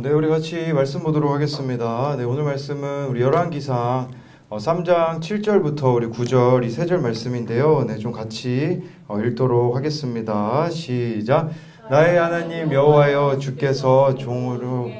네, 우리 같이 말씀 보도록 하겠습니다. 네, 오늘 말씀은 우리 열왕기상 3장 7절부터 우리 9절 이 세 절 말씀인데요. 네, 좀 같이 읽도록 하겠습니다. 시작. 나의 하나님 여호와여, 주께서 종으로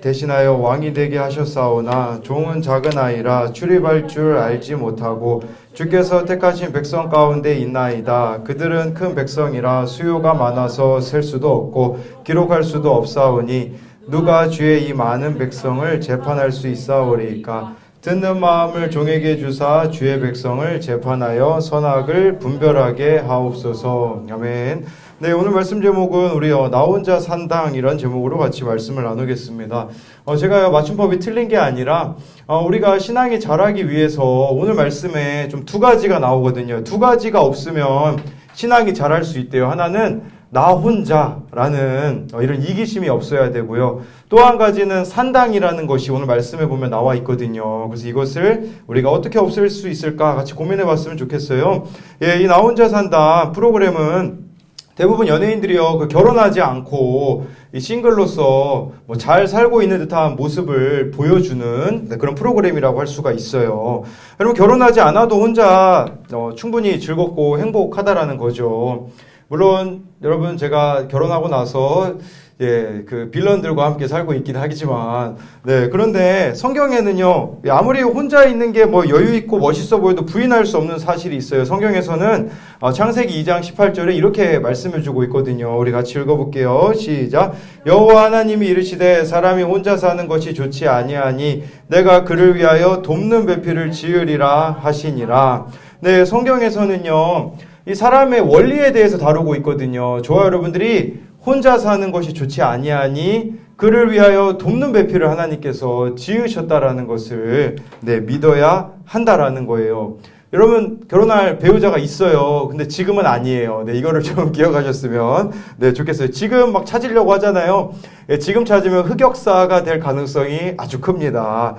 대신하여 왕이 되게 하셨사오나 종은 작은 아이라 출입할 줄 알지 못하고 주께서 택하신 백성 가운데 있나이다. 그들은 큰 백성이라 수요가 많아서 셀 수도 없고 기록할 수도 없사오니 누가 주의 이 많은 백성을 재판할 수 있사오리이까. 듣는 마음을 종에게 주사 주의 백성을 재판하여 선악을 분별하게 하옵소서. 아멘. 네, 오늘 말씀 제목은 우리 나 혼자 산당 이런 제목으로 같이 말씀을 나누겠습니다. 제가 맞춤법이 틀린 게 아니라 우리가 신앙이 자라기 위해서 오늘 말씀에 좀 두 가지가 나오거든요. 두 가지가 없으면 신앙이 자랄 수 있대요. 하나는 나 혼자라는 이런 이기심이 없어야 되고요. 또 한 가지는 산당이라는 것이 오늘 말씀에 보면 나와 있거든요. 그래서 이것을 우리가 어떻게 없앨 수 있을까 같이 고민해 봤으면 좋겠어요. 이 나 혼자 산당 프로그램은 대부분 연예인들이요, 결혼하지 않고 이 싱글로서 잘 살고 있는 듯한 모습을 보여주는 그런 프로그램이라고 할 수가 있어요. 여러분, 결혼하지 않아도 혼자 충분히 즐겁고 행복하다라는 거죠. 물론 여러분, 제가 결혼하고 나서 그 빌런들과 함께 살고 있긴 하지만, 네, 그런데 성경에는요, 아무리 혼자 있는 게 여유 있고 멋있어 보여도 부인할 수 없는 사실이 있어요. 성경에서는 창세기 2장 18절에 이렇게 말씀해 주고 있거든요. 우리 같이 읽어볼게요. 시작. 여호와 하나님이 이르시되 사람이 혼자 사는 것이 좋지 아니하니 내가 그를 위하여 돕는 배필을 지으리라 하시니라. 네, 성경에서는요, 이 사람의 원리에 대해서 다루고 있거든요. 저와 여러분들이 혼자 사는 것이 좋지 아니하니 그를 위하여 돕는 배필을 하나님께서 지으셨다라는 것을 믿어야 한다라는 거예요. 여러분, 결혼할 배우자가 있어요. 근데 지금은 아니에요. 네, 이거를 좀 기억하셨으면 좋겠어요. 지금 막 찾으려고 하잖아요. 지금 찾으면 흑역사가 될 가능성이 아주 큽니다.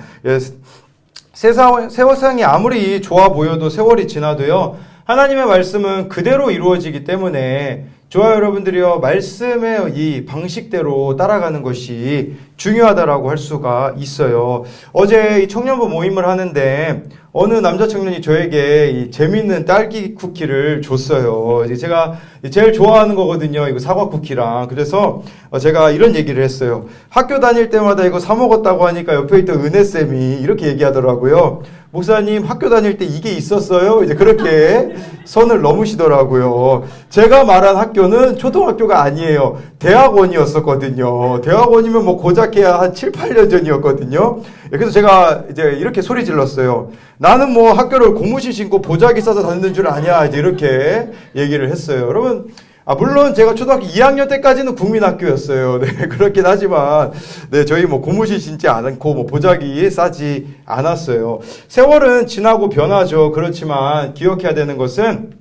세상이 아무리 좋아 보여도 세월이 지나도요, 하나님의 말씀은 그대로 이루어지기 때문에 저와 여러분들이요, 말씀의 이 방식대로 따라가는 것이 중요하다라고 할 수가 있어요. 어제 이 청년부 모임을 하는데 어느 남자 청년이 저에게 이 재미있는 딸기 쿠키를 줬어요. 제가 제일 좋아하는 거거든요. 이거 사과 쿠키랑. 그래서 제가 이런 얘기를 했어요. 학교 다닐 때마다 이거 사 먹었다고 하니까 옆에 있던 은혜쌤이 이렇게 얘기하더라고요. 목사님, 학교 다닐 때 이게 있었어요? 이제 그렇게 선을 넘으시더라고요. 제가 말한 학교는 초등학교가 아니에요. 대학원이었었거든요. 대학원이면 고작해야 한 7, 8년 전이었거든요. 그래서 제가 이제 이렇게 소리 질렀어요. 나는 학교를 고무신 신고 보자기 싸서 다니는 줄 아냐. 이제 이렇게 얘기를 했어요. 여러분, 물론 제가 초등학교 2학년 때까지는 국민학교였어요. 네, 그렇긴 하지만, 저희 고무신 신지 않고 보자기 싸지 않았어요. 세월은 지나고 변하죠. 그렇지만 기억해야 되는 것은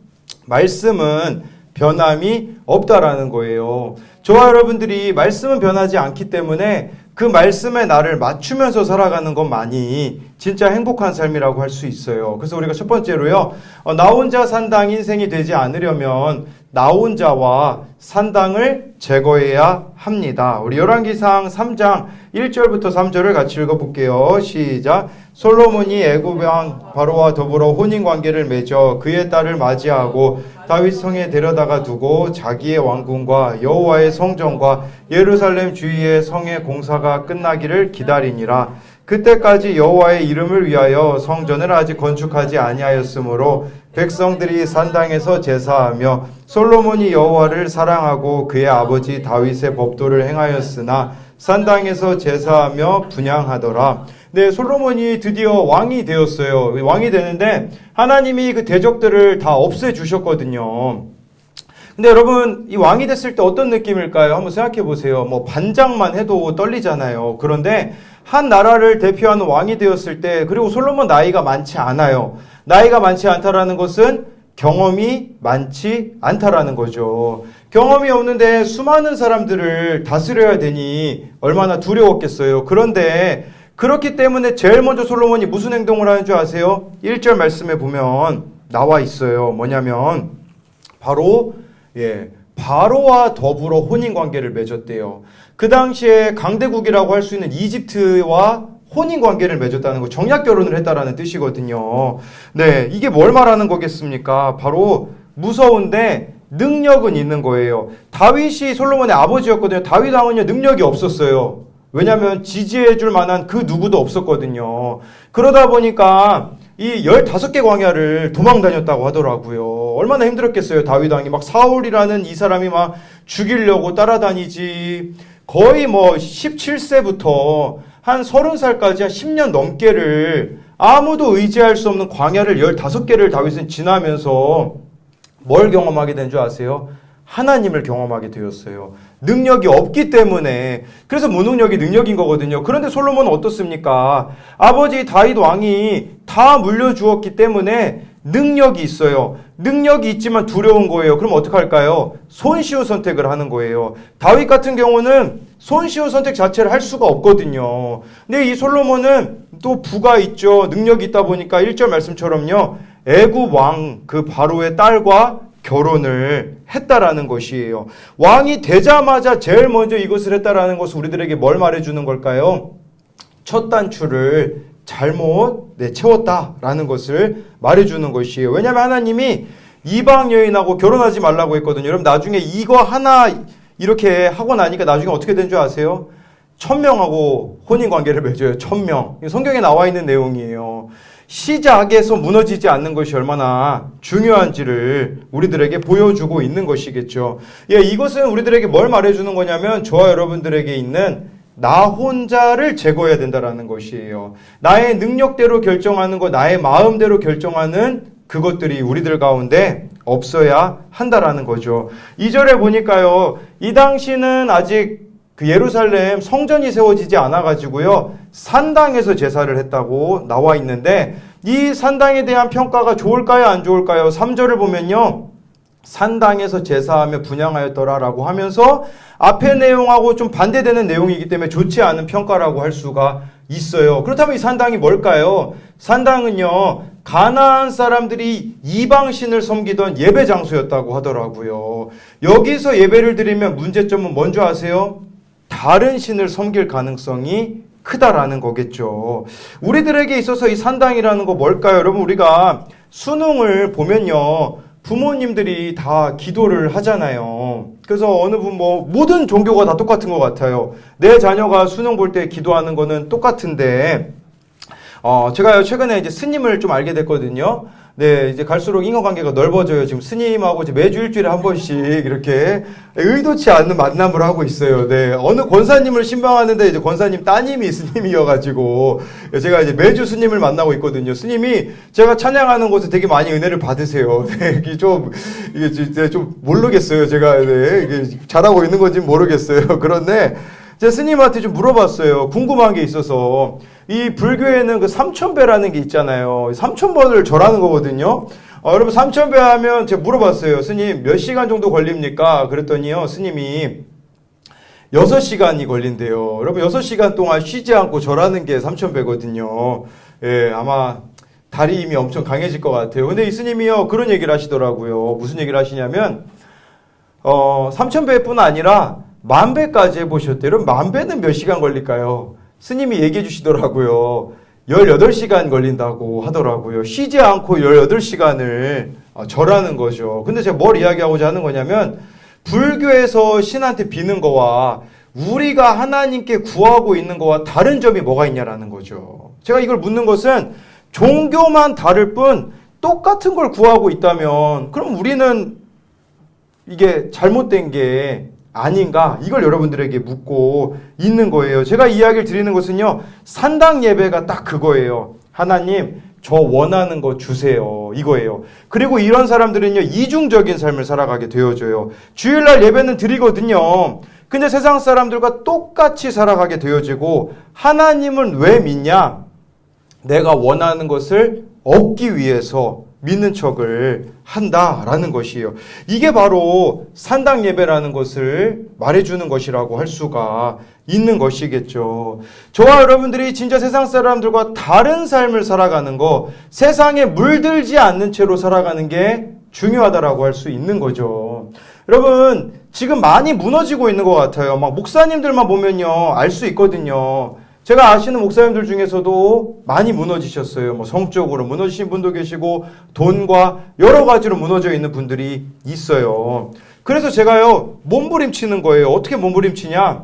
말씀은 변함이 없다라는 거예요. 저와 여러분들이 말씀은 변하지 않기 때문에 그 말씀에 나를 맞추면서 살아가는 것만이 진짜 행복한 삶이라고 할 수 있어요. 그래서 우리가 첫 번째로요, 나 혼자 산당 인생이 되지 않으려면 나 혼자와 산당을 제거해야 합니다. 우리 열왕기상 3장 1절부터 3절을 같이 읽어볼게요. 시작. 솔로몬이 애굽 왕 바로와 더불어 혼인관계를 맺어 그의 딸을 맞이하고 다윗 성에 데려다가 두고 자기의 왕궁과 여호와의 성전과 예루살렘 주위의 성의 공사가 끝나기를 기다리니라. 그때까지 여호와의 이름을 위하여 성전을 아직 건축하지 아니하였으므로 백성들이 산당에서 제사하며 솔로몬이 여호와를 사랑하고 그의 아버지 다윗의 법도를 행하였으나 산당에서 제사하며 분향하더라. 네, 솔로몬이 드디어 왕이 되었어요. 왕이 되는데 하나님이 그 대적들을 다 없애주셨거든요. 근데 여러분, 이 왕이 됐을 때 어떤 느낌일까요? 한번 생각해 보세요. 반장만 해도 떨리잖아요. 그런데 한 나라를 대표하는 왕이 되었을 때, 그리고 솔로몬 나이가 많지 않아요. 나이가 많지 않다라는 것은 경험이 많지 않다라는 거죠. 경험이 없는데 수많은 사람들을 다스려야 되니 얼마나 두려웠겠어요. 그런데 그렇기 때문에 제일 먼저 솔로몬이 무슨 행동을 하는 줄 아세요? 1절 말씀에 보면 나와 있어요. 뭐냐면 바로 바로와 더불어 혼인관계를 맺었대요. 그 당시에 강대국이라고 할 수 있는 이집트와 혼인관계를 맺었다는 거, 정략결혼을 했다라는 뜻이거든요. 네, 이게 뭘 말하는 거겠습니까? 바로 무서운데 능력은 있는 거예요. 다윗이 솔로몬의 아버지였거든요. 다윗 왕은요, 능력이 없었어요. 왜냐하면 지지해 줄 만한 그 누구도 없었거든요. 그러다 보니까 이 15개 광야를 도망 다녔다고 하더라고요. 얼마나 힘들었겠어요, 다윗 왕이. 막 사울이라는 이 사람이 막 죽이려고 따라다니지. 거의 뭐 17세부터 한 30살까지 한 10년 넘게를 아무도 의지할 수 없는 광야를 15개를 다윗은 지나면서 뭘 경험하게 된 줄 아세요? 하나님을 경험하게 되었어요. 능력이 없기 때문에. 그래서 무능력이 능력인 거거든요. 그런데 솔로몬은 어떻습니까? 아버지 다윗 왕이 다 물려주었기 때문에 능력이 있어요. 능력이 있지만 두려운 거예요. 그럼 어떡할까요? 손쉬운 선택을 하는 거예요. 다윗 같은 경우는 손쉬운 선택 자체를 할 수가 없거든요. 근데 이 솔로몬은 또 부가 있죠. 능력이 있다 보니까 1절 말씀처럼요. 애굽 왕 그 바로의 딸과 결혼을 했다라는 것이에요. 왕이 되자마자 제일 먼저 이것을 했다라는 것은 우리들에게 뭘 말해주는 걸까요? 첫 단추를 잘못 채웠다라는 것을 말해주는 것이에요. 왜냐하면 하나님이 이방 여인하고 결혼하지 말라고 했거든요. 여러분 나중에 이거 하나 이렇게 하고 나니까 나중에 어떻게 된 줄 아세요? 1000명하고 혼인관계를 맺어요. 1000명. 성경에 나와 있는 내용이에요. 시작에서 무너지지 않는 것이 얼마나 중요한지를 우리들에게 보여주고 있는 것이겠죠. 예, 이것은 우리들에게 뭘 말해주는 거냐면 저와 여러분들에게 있는 나 혼자를 제거해야 된다는 것이에요. 나의 능력대로 결정하는 것, 나의 마음대로 결정하는 그것들이 우리들 가운데 없어야 한다라는 거죠. 2절에 보니까요. 이 당시는 아직 그 예루살렘 성전이 세워지지 않아가지고요. 산당에서 제사를 했다고 나와 있는데 이 산당에 대한 평가가 좋을까요? 안 좋을까요? 3절을 보면요. 산당에서 제사하며 분향하였더라라고 하면서 앞의 내용하고 좀 반대되는 내용이기 때문에 좋지 않은 평가라고 할 수가 있어요. 그렇다면 이 산당이 뭘까요? 산당은요. 가나안 사람들이 이방신을 섬기던 예배 장소였다고 하더라고요. 여기서 예배를 드리면 문제점은 뭔지 아세요? 다른 신을 섬길 가능성이 크다라는 거겠죠. 우리들에게 있어서 이 산당이라는 거 뭘까요? 여러분 우리가 수능을 보면요. 부모님들이 다 기도를 하잖아요. 그래서 어느 분 모든 종교가 다 똑같은 것 같아요. 내 자녀가 수능 볼 때 기도하는 거는 똑같은데 제가 최근에 이제 스님을 좀 알게 됐거든요. 네, 이제 갈수록 인간관계가 넓어져요. 지금 스님하고 이제 매주 일주일에 한 번씩 이렇게 의도치 않는 만남을 하고 있어요. 네, 어느 권사님을 신방하는데 이제 권사님 따님이 스님이어가지고 제가 이제 매주 스님을 만나고 있거든요. 스님이 제가 찬양하는 곳에 되게 많이 은혜를 받으세요. 네, 이게 좀 모르겠어요. 제가 이게 잘하고 있는 건지 모르겠어요. 그런데 제가 스님한테 좀 물어봤어요. 궁금한 게 있어서. 이 불교에는 그 삼천배라는 게 있잖아요. 3000번을 절하는 거거든요. 여러분 3000배 하면 제가 물어봤어요. 스님 몇 시간 정도 걸립니까? 그랬더니요. 스님이 6시간이 걸린대요. 여러분 6시간 동안 쉬지 않고 절하는 게 3000배거든요. 예, 아마 다리 힘이 엄청 강해질 것 같아요. 근데 이 스님이요. 그런 얘기를 하시더라고요. 무슨 얘기를 하시냐면 3000배뿐 아니라 10,000배까지 해보셨대요. 여러분 10,000배는 몇 시간 걸릴까요? 스님이 얘기해 주시더라고요. 18시간 걸린다고 하더라고요. 쉬지 않고 18시간을 절하는 거죠. 근데 제가 뭘 이야기하고자 하는 거냐면 불교에서 신한테 비는 거와 우리가 하나님께 구하고 있는 거와 다른 점이 뭐가 있냐라는 거죠. 제가 이걸 묻는 것은 종교만 다를 뿐 똑같은 걸 구하고 있다면 그럼 우리는 이게 잘못된 게 아닌가? 이걸 여러분들에게 묻고 있는 거예요. 제가 이야기를 드리는 것은요. 산당 예배가 딱 그거예요. 하나님, 저 원하는 거 주세요. 이거예요. 그리고 이런 사람들은요. 이중적인 삶을 살아가게 되어져요. 주일날 예배는 드리거든요. 근데 세상 사람들과 똑같이 살아가게 되어지고 하나님은 왜 믿냐? 내가 원하는 것을 얻기 위해서 믿는 척을 한다라는 것이에요. 이게 바로 산당 예배라는 것을 말해주는 것이라고 할 수가 있는 것이겠죠. 저와 여러분들이 진짜 세상 사람들과 다른 삶을 살아가는 거, 세상에 물들지 않는 채로 살아가는 게 중요하다라고 할 수 있는 거죠. 여러분, 지금 많이 무너지고 있는 것 같아요. 막 목사님들만 보면요, 알 수 있거든요. 제가 아시는 목사님들 중에서도 많이 무너지셨어요. 뭐 성적으로 무너지신 분도 계시고, 돈과 여러 가지로 무너져 있는 분들이 있어요. 그래서 제가요, 몸부림치는 거예요. 어떻게 몸부림치냐?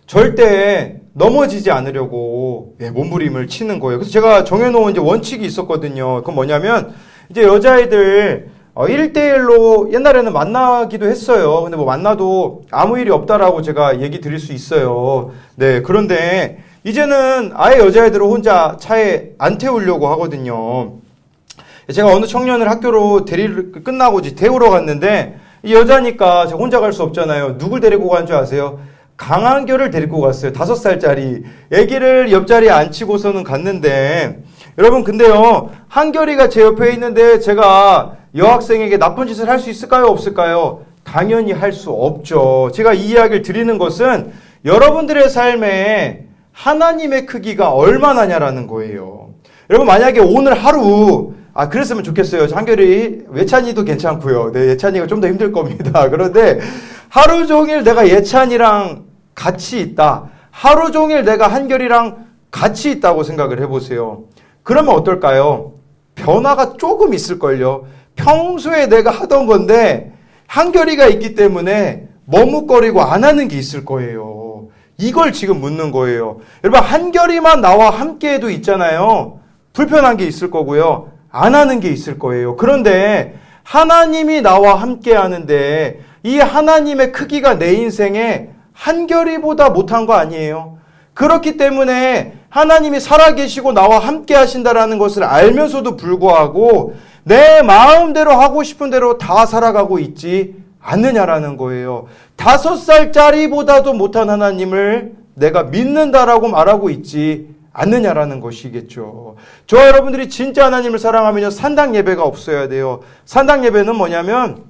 절대 넘어지지 않으려고 몸부림을 치는 거예요. 그래서 제가 정해놓은 이제 원칙이 있었거든요. 그건 뭐냐면, 이제 여자애들 1대1로 옛날에는 만나기도 했어요. 근데 뭐 만나도 아무 일이 없다라고 제가 얘기 드릴 수 있어요. 네, 그런데 이제는 아예 여자애들을 혼자 차에 안 태우려고 하거든요. 제가 어느 청년을 학교로 끝나고 이제 태우러 갔는데, 이 여자니까 제가 혼자 갈 수 없잖아요. 누굴 데리고 간 줄 아세요? 강한결을 데리고 갔어요. 5살짜리 애기를 옆자리에 앉히고서는 갔는데, 여러분 근데요, 한결이가 제 옆에 있는데 제가 여학생에게 나쁜 짓을 할 수 있을까요? 없을까요? 당연히 할 수 없죠. 제가 이 이야기를 드리는 것은 여러분들의 삶에 하나님의 크기가 얼마나냐라는 거예요. 여러분 만약에 오늘 하루 그랬으면 좋겠어요. 한결이, 예찬이도 괜찮고요. 네, 예찬이가 좀 더 힘들 겁니다. 그런데 하루 종일 내가 예찬이랑 같이 있다. 하루 종일 내가 한결이랑 같이 있다고 생각을 해보세요. 그러면 어떨까요? 변화가 조금 있을걸요. 평소에 내가 하던 건데 한결이가 있기 때문에 머뭇거리고 안 하는 게 있을 거예요. 이걸 지금 묻는 거예요. 여러분 한결이만 나와 함께해도 있잖아요. 불편한 게 있을 거고요. 안 하는 게 있을 거예요. 그런데 하나님이 나와 함께 하는데 이 하나님의 크기가 내 인생에 한결이보다 못한 거 아니에요. 그렇기 때문에 하나님이 살아계시고 나와 함께 하신다라는 것을 알면서도 불구하고 내 마음대로 하고 싶은 대로 다 살아가고 있지 않느냐라는 거예요. 5살짜리보다도 못한 하나님을 내가 믿는다라고 말하고 있지 않느냐라는 것이겠죠. 저와 여러분들이 진짜 하나님을 사랑하면 산당 예배가 없어야 돼요. 산당 예배는 뭐냐면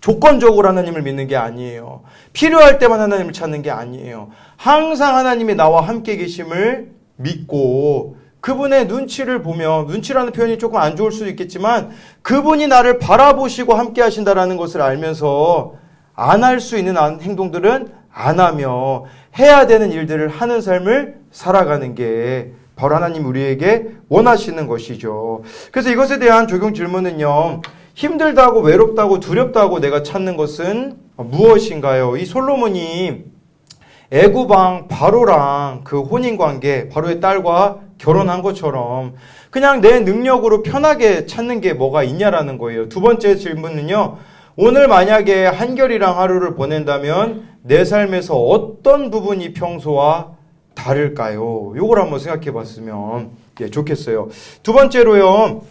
조건적으로 하나님을 믿는 게 아니에요. 필요할 때만 하나님을 찾는 게 아니에요. 항상 하나님이 나와 함께 계심을 믿고 그분의 눈치를 보며, 눈치라는 표현이 조금 안 좋을 수도 있겠지만 그분이 나를 바라보시고 함께 하신다라는 것을 알면서 안 할 수 있는 행동들은 안 하며 해야 되는 일들을 하는 삶을 살아가는 게 바로 하나님 우리에게 원하시는 것이죠. 그래서 이것에 대한 적용 질문은요, 힘들다고 외롭다고 두렵다고 내가 찾는 것은 무엇인가요? 이 솔로몬이 애굽왕 바로랑 그 혼인관계, 바로의 딸과 결혼한 것처럼 그냥 내 능력으로 편하게 찾는 게 뭐가 있냐라는 거예요. 두 번째 질문은요, 오늘 만약에 한결이랑 하루를 보낸다면 내 삶에서 어떤 부분이 평소와 다를까요? 요걸 한번 생각해 봤으면 좋겠어요. 두 번째로요,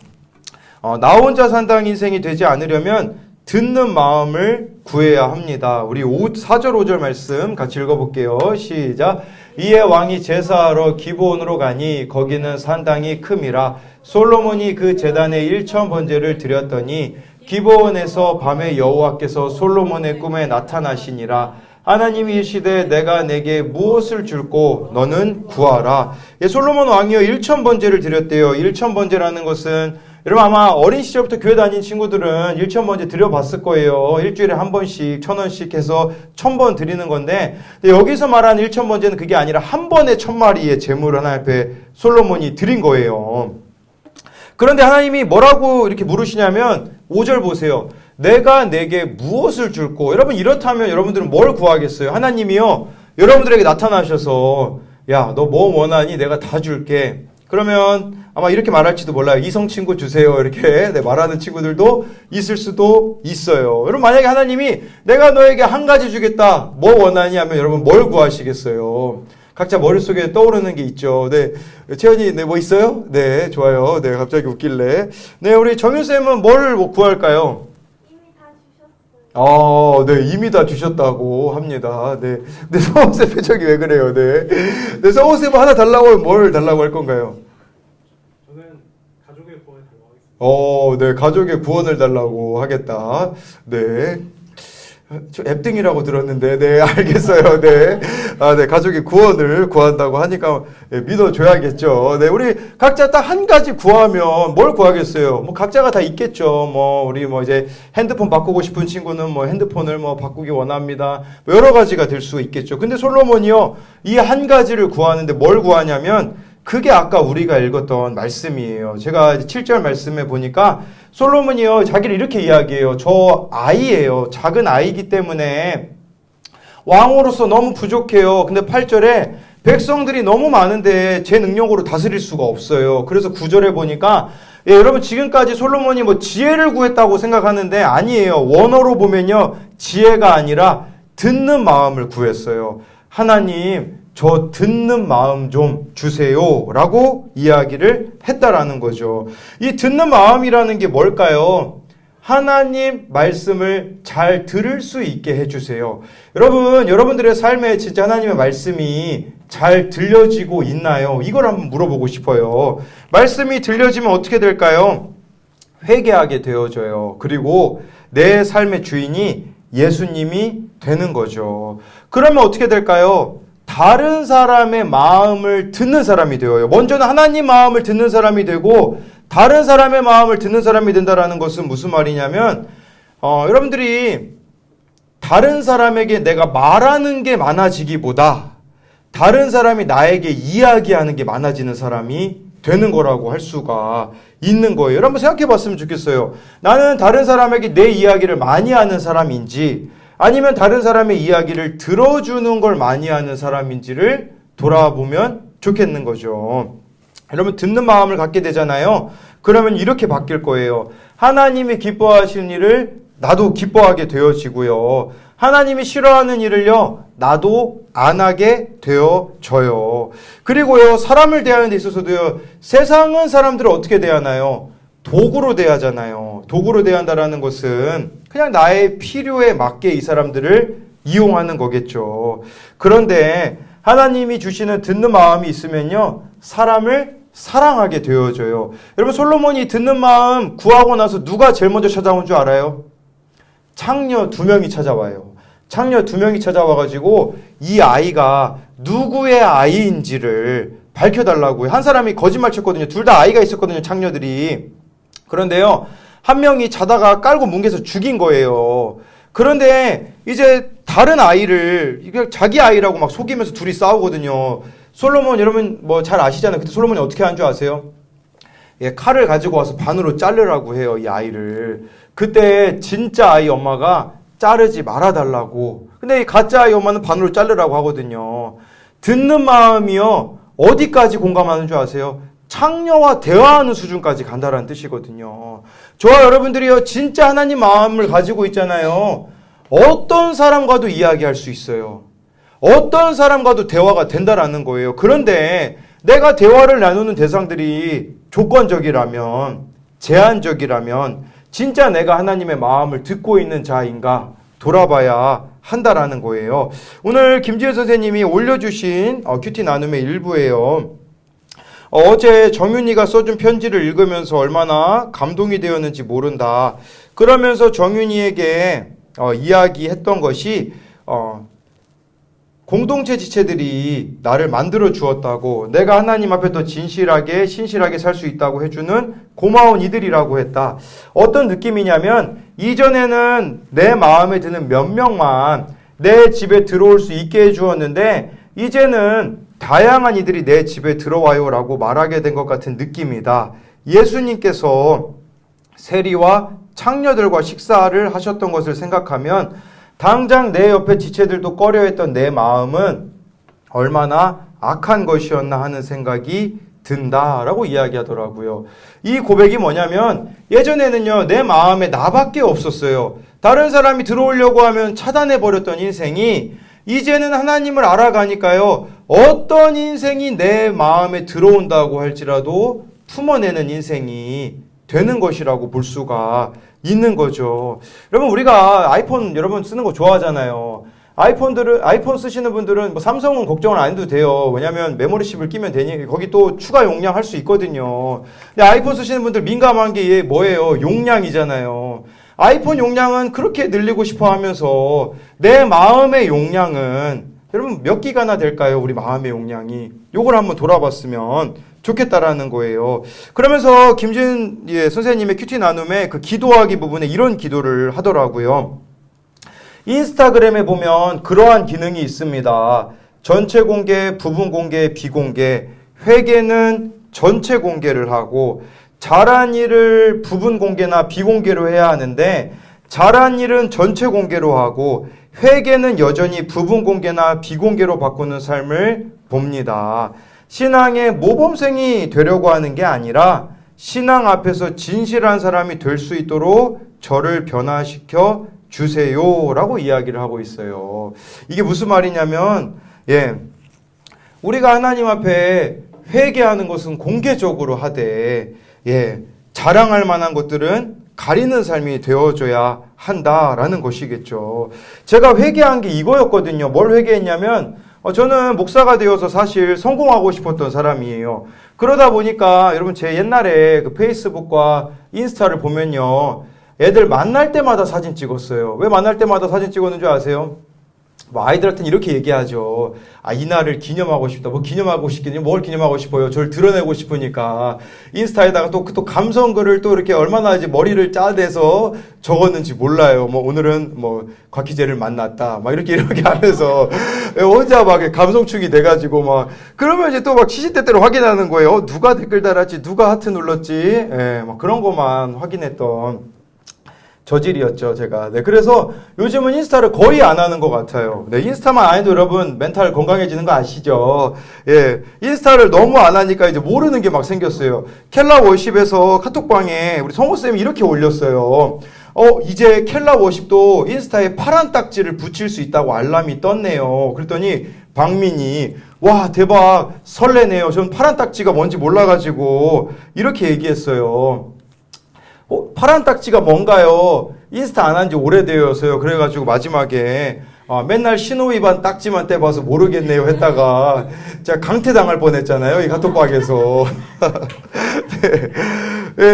나 혼자 산다는 인생이 되지 않으려면 듣는 마음을 구해야 합니다. 우리 4절 5절 말씀 같이 읽어볼게요. 시작. 이에 왕이 제사하러 기브온으로 가니 거기는 산당이 큼이라. 솔로몬이 그 제단에 1,000번제를 드렸더니 기브온에서 밤에 여호와께서 솔로몬의 꿈에 나타나시니라. 하나님이 이르시되 내가 내게 무엇을 줄꼬 너는 구하라. 솔로몬 왕이요 1,000번제를 드렸대요. 1,000번제라는 것은 여러분 아마 어린 시절부터 교회 다닌 친구들은 1,000번제 드려봤을 거예요. 일주일에 한 번씩 1,000원씩 해서 1,000번 드리는 건데, 여기서 말하는 1,000번제는 그게 아니라 한 번에 1,000마리의 제물을 하나님 앞에 솔로몬이 드린 거예요. 그런데 하나님이 뭐라고 이렇게 물으시냐면 5절 보세요. 내가 내게 무엇을 줄꼬? 여러분 이렇다면 여러분들은 뭘 구하겠어요? 하나님이요 여러분들에게 나타나셔서 야, 너 뭐 원하니? 내가 다 줄게. 그러면 아마 이렇게 말할지도 몰라요. 이성 친구 주세요. 이렇게 말하는 친구들도 있을 수도 있어요. 여러분 만약에 하나님이 내가 너에게 한 가지 주겠다. 뭐 원하니 하면 여러분 뭘 구하시겠어요? 각자 머릿속에 떠오르는 게 있죠. 네. 채연이, 네, 뭐 있어요? 네, 좋아요. 네, 갑자기 웃길래. 네, 우리 정윤쌤은 뭘 구할까요? 네, 이미 다 주셨다고 합니다. 네. 네, 성호쌤 표정이 왜 그래요? 네. 네, 성호쌤은 하나 달라고 하면 뭘 달라고 할 건가요? 저는 가족의 구원을 달라고 하겠습니다. 네, 가족의 구원을 달라고 하겠다. 네. 저 앱등이라고 들었는데, 네, 알겠어요. 네. 네, 가족이 구원을 구한다고 하니까 믿어줘야겠죠. 네, 우리 각자 딱 한 가지 구하면 뭘 구하겠어요? 뭐, 각자가 다 있겠죠. 뭐, 우리 뭐 이제 핸드폰 바꾸고 싶은 친구는 뭐 핸드폰을 뭐 바꾸기 원합니다. 뭐 여러 가지가 될 수 있겠죠. 근데 솔로몬이요, 이 한 가지를 구하는데 뭘 구하냐면, 그게 아까 우리가 읽었던 말씀이에요. 제가 7절 말씀에 보니까 솔로몬이요, 자기를 이렇게 이야기해요. 저 아이예요. 작은 아이기 때문에 왕으로서 너무 부족해요. 근데 8절에 백성들이 너무 많은데 제 능력으로 다스릴 수가 없어요. 그래서 9절에 보니까 여러분 지금까지 솔로몬이 뭐 지혜를 구했다고 생각하는데 아니에요. 원어로 보면요, 지혜가 아니라 듣는 마음을 구했어요. 하나님, 저 듣는 마음 좀 주세요 라고 이야기를 했다라는 거죠. 이 듣는 마음이라는 게 뭘까요? 하나님 말씀을 잘 들을 수 있게 해주세요. 여러분들의 삶에 진짜 하나님의 말씀이 잘 들려지고 있나요? 이걸 한번 물어보고 싶어요. 말씀이 들려지면 어떻게 될까요? 회개하게 되어져요. 그리고 내 삶의 주인이 예수님이 되는 거죠. 그러면 어떻게 될까요? 다른 사람의 마음을 듣는 사람이 되어요. 먼저는 하나님 마음을 듣는 사람이 되고 다른 사람의 마음을 듣는 사람이 된다는 것은 무슨 말이냐면 여러분들이 다른 사람에게 내가 말하는 게 많아지기보다 다른 사람이 나에게 이야기하는 게 많아지는 사람이 되는 거라고 할 수가 있는 거예요. 여러분 생각해 봤으면 좋겠어요. 나는 다른 사람에게 내 이야기를 많이 하는 사람인지 아니면 다른 사람의 이야기를 들어주는 걸 많이 하는 사람인지를 돌아보면 좋겠는 거죠. 여러분 듣는 마음을 갖게 되잖아요. 그러면 이렇게 바뀔 거예요. 하나님이 기뻐하시는 일을 나도 기뻐하게 되어지고요. 하나님이 싫어하는 일을요, 나도 안 하게 되어져요. 그리고요, 사람을 대하는 데 있어서도요, 세상은 사람들을 어떻게 대하나요? 도구로 대하잖아요. 도구로 대한다라는 것은 그냥 나의 필요에 맞게 이 사람들을 이용하는 거겠죠. 그런데 하나님이 주시는 듣는 마음이 있으면요, 사람을 사랑하게 되어져요. 여러분 솔로몬이 듣는 마음 구하고 나서 누가 제일 먼저 찾아온 줄 알아요? 창녀 2명이 찾아와요. 창녀 2명이 찾아와가지고 이 아이가 누구의 아이인지를 밝혀달라고 해요. 한 사람이 거짓말 쳤거든요. 둘 다 아이가 있었거든요, 창녀들이. 그런데요, 한 명이 자다가 깔고 뭉개서 죽인 거예요. 그런데 이제 다른 아이를 자기 아이라고 막 속이면서 둘이 싸우거든요. 솔로몬 여러분 뭐 잘 아시잖아요. 그때 솔로몬이 어떻게 한 줄 아세요? 칼을 가지고 와서 반으로 자르라고 해요, 이 아이를. 그때 진짜 아이 엄마가 자르지 말아달라고. 근데 이 가짜 아이 엄마는 반으로 자르라고 하거든요. 듣는 마음이요, 어디까지 공감하는 줄 아세요? 창녀와 대화하는 수준까지 간다라는 뜻이거든요. 저와 여러분들이요, 진짜 하나님 마음을 가지고 있잖아요. 어떤 사람과도 이야기할 수 있어요. 어떤 사람과도 대화가 된다라는 거예요. 그런데 내가 대화를 나누는 대상들이 조건적이라면, 제한적이라면 진짜 내가 하나님의 마음을 듣고 있는 자인가 돌아봐야 한다라는 거예요. 오늘 김지혜 선생님이 올려주신 큐티 나눔의 일부예요. 어제 정윤이가 써준 편지를 읽으면서 얼마나 감동이 되었는지 모른다. 그러면서 정윤이에게 이야기했던 것이 공동체 지체들이 나를 만들어 주었다고, 내가 하나님 앞에 더 진실하게 신실하게 살 수 있다고 해주는 고마운 이들이라고 했다. 어떤 느낌이냐면 이전에는 내 마음에 드는 몇 명만 내 집에 들어올 수 있게 해주었는데 이제는 다양한 이들이 내 집에 들어와요 라고 말하게 된 것 같은 느낌이다. 예수님께서 세리와 창녀들과 식사를 하셨던 것을 생각하면 당장 내 옆에 지체들도 꺼려했던 내 마음은 얼마나 악한 것이었나 하는 생각이 든다라고 이야기하더라고요. 이 고백이 뭐냐면 예전에는요, 내 마음에 나밖에 없었어요. 다른 사람이 들어오려고 하면 차단해버렸던 인생이 이제는 하나님을 알아가니까요, 어떤 인생이 내 마음에 들어온다고 할지라도 품어내는 인생이 되는 것이라고 볼 수가 있는 거죠. 여러분 우리가 아이폰 여러분 쓰는 거 좋아하잖아요. 아이폰 쓰시는 분들은 뭐 삼성은 걱정을 안 해도 돼요. 왜냐면 메모리칩을 끼면 되니 거기 또 추가 용량 할 수 있거든요. 근데 아이폰 쓰시는 분들 민감한 게 뭐예요? 용량이잖아요. 아이폰 용량은 그렇게 늘리고 싶어 하면서 내 마음의 용량은 여러분 몇 기가나 될까요? 우리 마음의 용량이. 요걸 한번 돌아봤으면 좋겠다라는 거예요. 그러면서 김진 선생님의 큐티 나눔에 그 기도하기 부분에 이런 기도를 하더라고요. 인스타그램에 보면 그러한 기능이 있습니다. 전체 공개, 부분 공개, 비공개. 회계는 전체 공개를 하고 잘한 일을 부분 공개나 비공개로 해야 하는데 잘한 일은 전체 공개로 하고 회계는 여전히 부분 공개나 비공개로 바꾸는 삶을 봅니다. 신앙의 모범생이 되려고 하는 게 아니라 신앙 앞에서 진실한 사람이 될 수 있도록 저를 변화시켜 주세요라고 이야기를 하고 있어요. 이게 무슨 말이냐면 우리가 하나님 앞에 회개하는 것은 공개적으로 하되 자랑할 만한 것들은 가리는 삶이 되어줘야 한다라는 것이겠죠. 제가 회개한 게 이거였거든요. 뭘 회개했냐면 저는 목사가 되어서 사실 성공하고 싶었던 사람이에요. 그러다 보니까 여러분 제 옛날에 그 페이스북과 인스타를 보면요. 애들 만날 때마다 사진 찍었어요. 왜 만날 때마다 사진 찍었는 줄 아세요? 뭐 아이들한테는 이렇게 얘기하죠. 이날을 기념하고 싶다. 뭐 기념하고 싶겠냐? 뭘 기념하고 싶어요? 저를 드러내고 싶으니까. 인스타에다가 또 감성글을 또 이렇게 얼마나 이제 머리를 짜대서 적었는지 몰라요. 뭐 오늘은 뭐 곽희재를 만났다. 막 이렇게 하면서 혼자 막 감성축이 돼가지고 막 그러면 이제 또 막 시시때때로 확인하는 거예요. 누가 댓글 달았지? 누가 하트 눌렀지? 막 그런 것만 확인했던 저질이었죠, 제가. 그래서 요즘은 인스타를 거의 안 하는 것 같아요. 인스타만 안 해도 여러분 멘탈 건강해지는 거 아시죠? 인스타를 너무 안 하니까 이제 모르는 게 막 생겼어요. 켈라 워십에서 카톡방에 우리 성호쌤이 이렇게 올렸어요. 이제 켈라 워십도 인스타에 파란 딱지를 붙일 수 있다고 알람이 떴네요. 그랬더니 박민이 와 대박 설레네요. 전 파란 딱지가 뭔지 몰라가지고 이렇게 얘기했어요. 파란 딱지가 뭔가요? 인스타 안 한 지 오래되어서요. 그래가지고 마지막에 맨날 신호 위반 딱지만 떼봐서 모르겠네요 했다가 제가 강퇴당할 뻔했잖아요. 이 카톡방에서.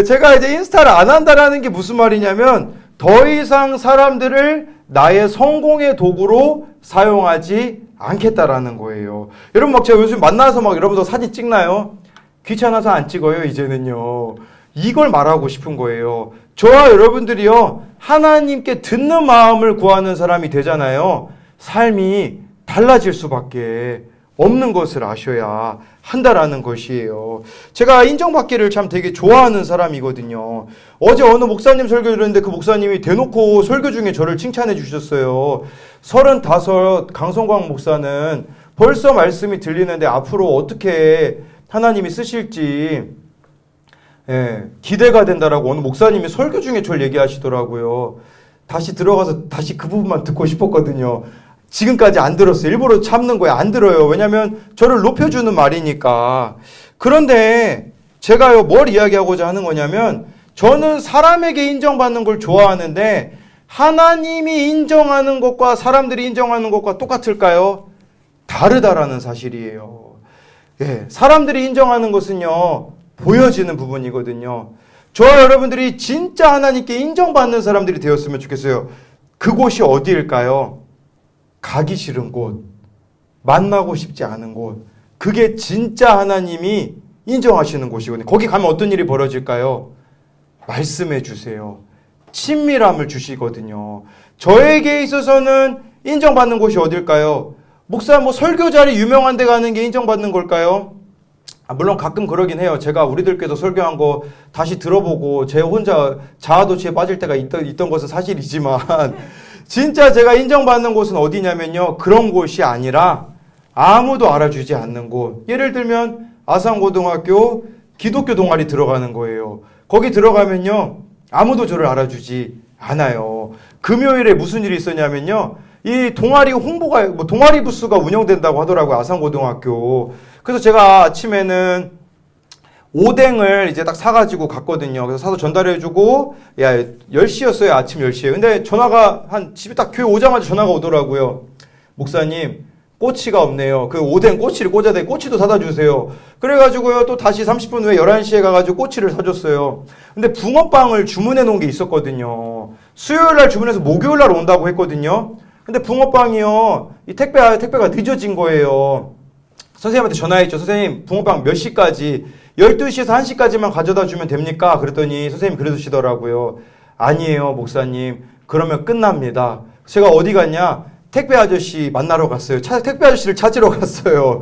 제가 이제 인스타를 안 한다라는 게 무슨 말이냐면 더 이상 사람들을 나의 성공의 도구로 사용하지 않겠다라는 거예요. 여러분 막 제가 요즘 만나서 막 여러분들 사진 찍나요? 귀찮아서 안 찍어요 이제는요. 이걸 말하고 싶은 거예요. 저와 여러분들이요, 하나님께 듣는 마음을 구하는 사람이 되잖아요. 삶이 달라질 수밖에 없는 것을 아셔야 한다라는 것이에요. 제가 인정받기를 참 되게 좋아하는 사람이거든요. 어제 어느 목사님 설교 들었는데 그 목사님이 대놓고 설교 중에 저를 칭찬해 주셨어요. 35 강성광 목사는 벌써 말씀이 들리는데 앞으로 어떻게 하나님이 쓰실지 기대가 된다라고 어느 목사님이 설교 중에 저를 얘기하시더라고요. 다시 들어가서 다시 그 부분만 듣고 싶었거든요. 지금까지 안 들었어요. 일부러 참는 거예요. 안 들어요. 왜냐하면 저를 높여주는 말이니까. 그런데 제가요 뭘 이야기하고자 하는 거냐면 저는 사람에게 인정받는 걸 좋아하는데 하나님이 인정하는 것과 사람들이 인정하는 것과 똑같을까요? 다르다라는 사실이에요. 사람들이 인정하는 것은요 보여지는 부분이거든요. 저와 여러분들이 진짜 하나님께 인정받는 사람들이 되었으면 좋겠어요. 그곳이 어디일까요? 가기 싫은 곳, 만나고 싶지 않은 곳. 그게 진짜 하나님이 인정하시는 곳이거든요. 거기 가면 어떤 일이 벌어질까요? 말씀해 주세요. 친밀함을 주시거든요. 저에게 있어서는 인정받는 곳이 어딜까요? 목사 설교 자리 유명한 데 가는 게 인정받는 걸까요? 물론 가끔 그러긴 해요. 제가 우리들께서 설교한 거 다시 들어보고 제 혼자 자아도취에 빠질 때가 있던 것은 사실이지만 진짜 제가 인정받는 곳은 어디냐면요. 그런 곳이 아니라 아무도 알아주지 않는 곳. 예를 들면 아산고등학교 기독교 동아리 들어가는 거예요. 거기 들어가면요. 아무도 저를 알아주지 않아요. 금요일에 무슨 일이 있었냐면요. 이 동아리 홍보가 동아리 부스가 운영된다고 하더라고요. 아산고등학교. 그래서 제가 아침에는 오뎅을 이제 딱 사가지고 갔거든요. 그래서 사서 전달해주고, 10시였어요. 아침 10시에. 근데 전화가 집에 딱 교회 오자마자 전화가 오더라고요. 목사님, 꼬치가 없네요. 그 오뎅 꼬치를 꽂아야 돼. 꼬치도 사다 주세요. 그래가지고요, 또 다시 30분 후에 11시에 가가지고 꼬치를 사줬어요. 근데 붕어빵을 주문해 놓은 게 있었거든요. 수요일 날 주문해서 목요일 날 온다고 했거든요. 근데 붕어빵이요, 이 택배가 늦어진 거예요. 선생님한테 전화했죠. 선생님, 붕어빵 몇 시까지? 12시에서 1시까지만 가져다 주면 됩니까? 그랬더니 선생님이 그러시더라고요. 아니에요, 목사님. 그러면 끝납니다. 제가 어디 갔냐? 택배 아저씨 만나러 갔어요. 택배 아저씨를 찾으러 갔어요.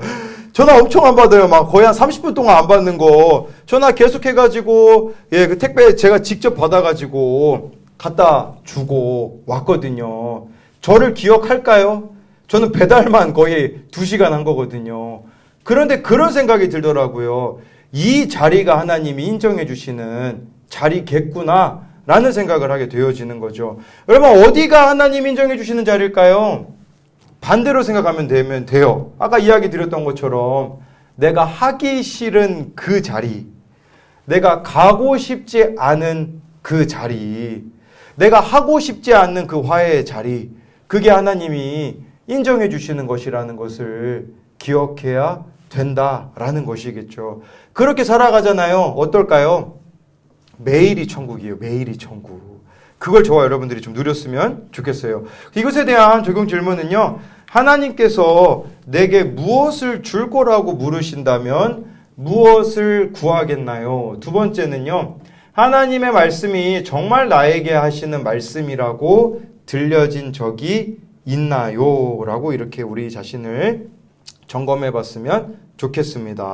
전화 엄청 안 받아요. 막 거의 한 30분 동안 안 받는 거. 전화 계속 해가지고, 예, 그 택배 제가 직접 받아가지고 갖다 주고 왔거든요. 저를 기억할까요? 저는 배달만 거의 2시간 한 거거든요. 그런데 그런 생각이 들더라고요. 이 자리가 하나님이 인정해 주시는 자리겠구나 라는 생각을 하게 되어지는 거죠. 여러분, 어디가 하나님 인정해 주시는 자리일까요? 반대로 생각하면 돼요. 아까 이야기 드렸던 것처럼 내가 하기 싫은 그 자리, 내가 가고 싶지 않은 그 자리, 내가 하고 싶지 않는 그 화해의 자리, 그게 하나님이 인정해 주시는 것이라는 것을 기억해야 된다라는 것이겠죠. 그렇게 살아가잖아요. 어떨까요? 매일이 천국이에요. 매일이 천국. 그걸 저와 여러분들이 좀 누렸으면 좋겠어요. 이것에 대한 적용 질문은요. 하나님께서 내게 무엇을 줄 거라고 물으신다면 무엇을 구하겠나요? 두 번째는요. 하나님의 말씀이 정말 나에게 하시는 말씀이라고 들려진 적이 있나요? 라고 이렇게 우리 자신을 점검해 봤으면 좋겠습니다.